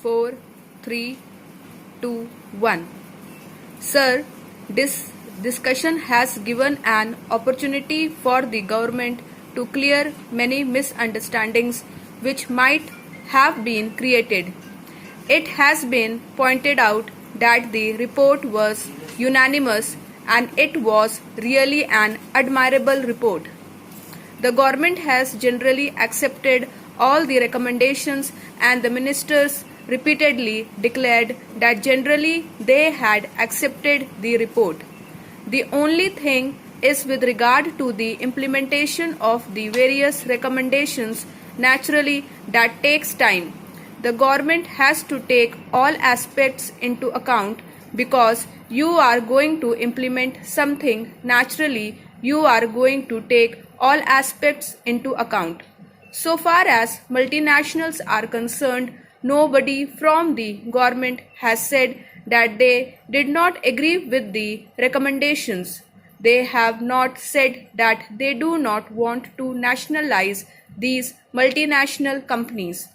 4, 3, 2, 1. Sir, this discussion has given an opportunity for the government to clear many misunderstandings which might have been created. It has been pointed out that the report was unanimous and it was really an admirable report. The government has generally accepted all the recommendations and the ministers repeatedly declared that generally they had accepted the report. The only thing is with regard to the implementation of the various recommendations, naturally that takes time. The government has to take all aspects into account because you are going to implement something, naturally you are going to take all aspects into account. So far as multinationals are concerned, nobody from the government has said that they did not agree with the recommendations. They have not said that they do not want to nationalize these multinational companies.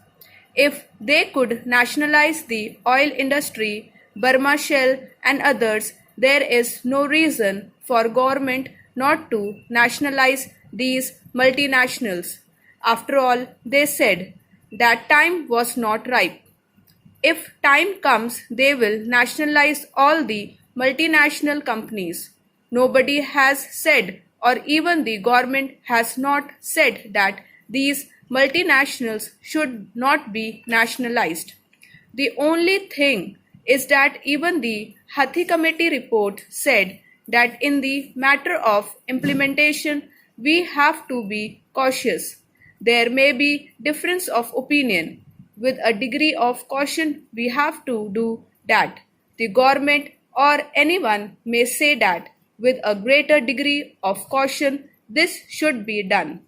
If they could nationalize the oil industry, Burma Shell and others, there is no reason for government not to nationalize these multinationals. After all, they said that time was not ripe. If time comes, they will nationalize all the multinational companies. Nobody has said, or even the government has not said, that these multinationals should not be nationalized. The only thing is that even the Hathi Committee report said that in the matter of implementation, we have to be cautious. There may be difference of opinion. With a degree of caution, we have to do that. The government or anyone may say that with a greater degree of caution, this should be done.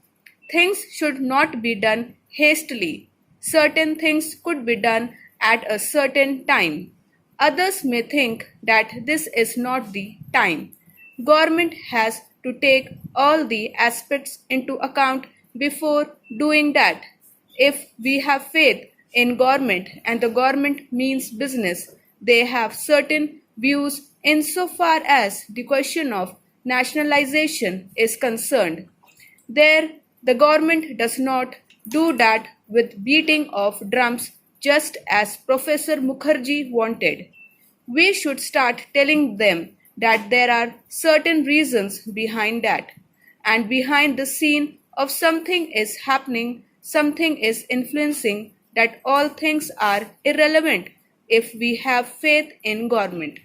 Things should not be done hastily. Certain things could be done at a certain time. Others may think that this is not the time. Government has to take all the aspects into account before doing that. If we have faith in government and the government means business, they have certain views insofar as the question of nationalization is concerned. There, the government does not do that with beating of drums just as Professor Mukherjee wanted. We should start telling them that there are certain reasons behind that, and behind the scene of something is happening, something is influencing, that all things are irrelevant if we have faith in government.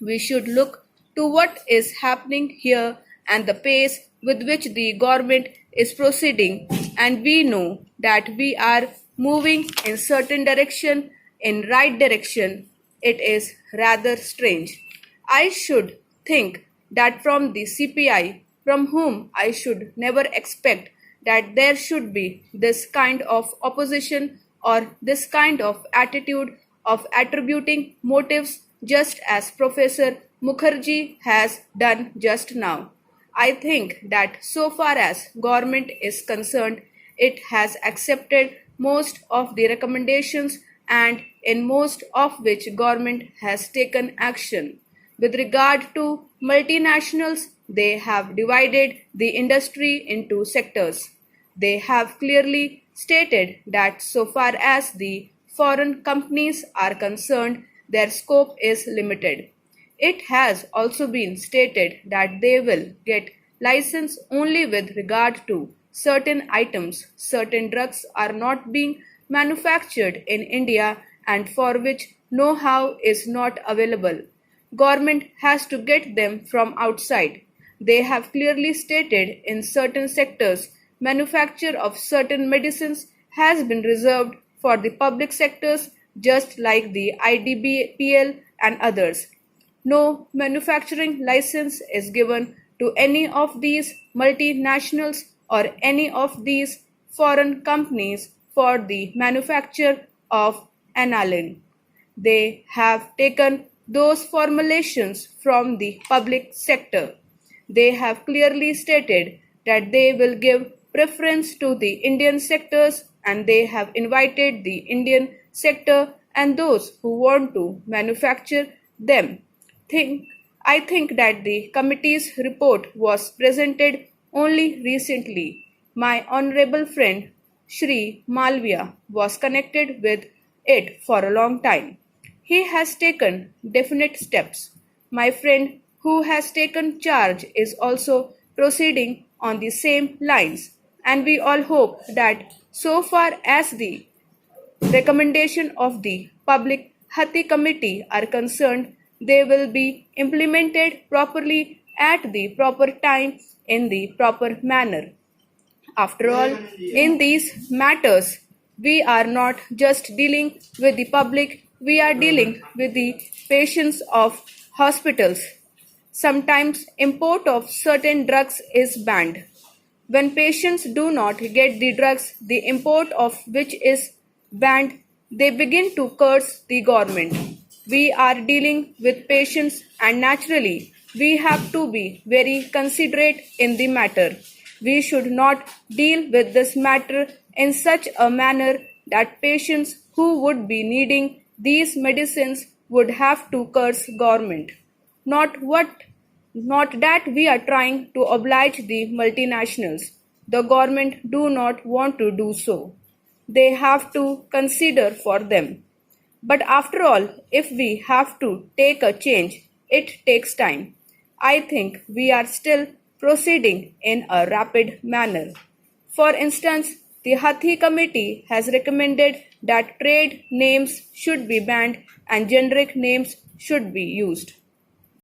We should look to what is happening here and the pace with which the government is proceeding, and we know that we are moving in certain direction, in right direction. It is rather strange. I should think that from the CPI, from whom I should never expect that there should be this kind of opposition or this kind of attitude of attributing motives just as Professor Mukherjee has done just now. I think that so far as government is concerned, it has accepted most of the recommendations and in most of which government has taken action. With regard to multinationals, they have divided the industry into sectors. They have clearly stated that so far as the foreign companies are concerned, their scope is limited. It has also been stated that they will get license only with regard to certain items. Certain drugs are not being manufactured in India and for which know-how is not available. Government has to get them from outside. They have clearly stated in certain sectors, manufacture of certain medicines has been reserved for the public sectors just like the IDBPL and others. No manufacturing license is given to any of these multinationals or any of these foreign companies for the manufacture of aniline. They have taken those formulations from the public sector. They have clearly stated that they will give preference to the Indian sectors and they have invited the Indian sector and those who want to manufacture them. I think that the committee's report was presented only recently. My honorable friend Shri Malviya was connected with it for a long time. He has taken definite steps. My friend who has taken charge is also proceeding on the same lines, and we all hope that so far as the recommendation of the Public Hati Committee are concerned, they will be implemented properly at the proper time in the proper manner. After all, in these matters, we are not just dealing with the public, we are dealing with the patients of hospitals. Sometimes import of certain drugs is banned. When patients do not get the drugs, the import of which is banned, they begin to curse the government. We are dealing with patients, and naturally, we have to be very considerate in the matter. We should not deal with this matter in such a manner that patients who would be needing these medicines would have to curse government. Not that we are trying to oblige the multinationals. The government do not want to do so. They have to consider for them. But after all, if we have to take a change, it takes time. I think we are still proceeding in a rapid manner. For instance, the Hathi Committee has recommended that trade names should be banned and generic names should be used.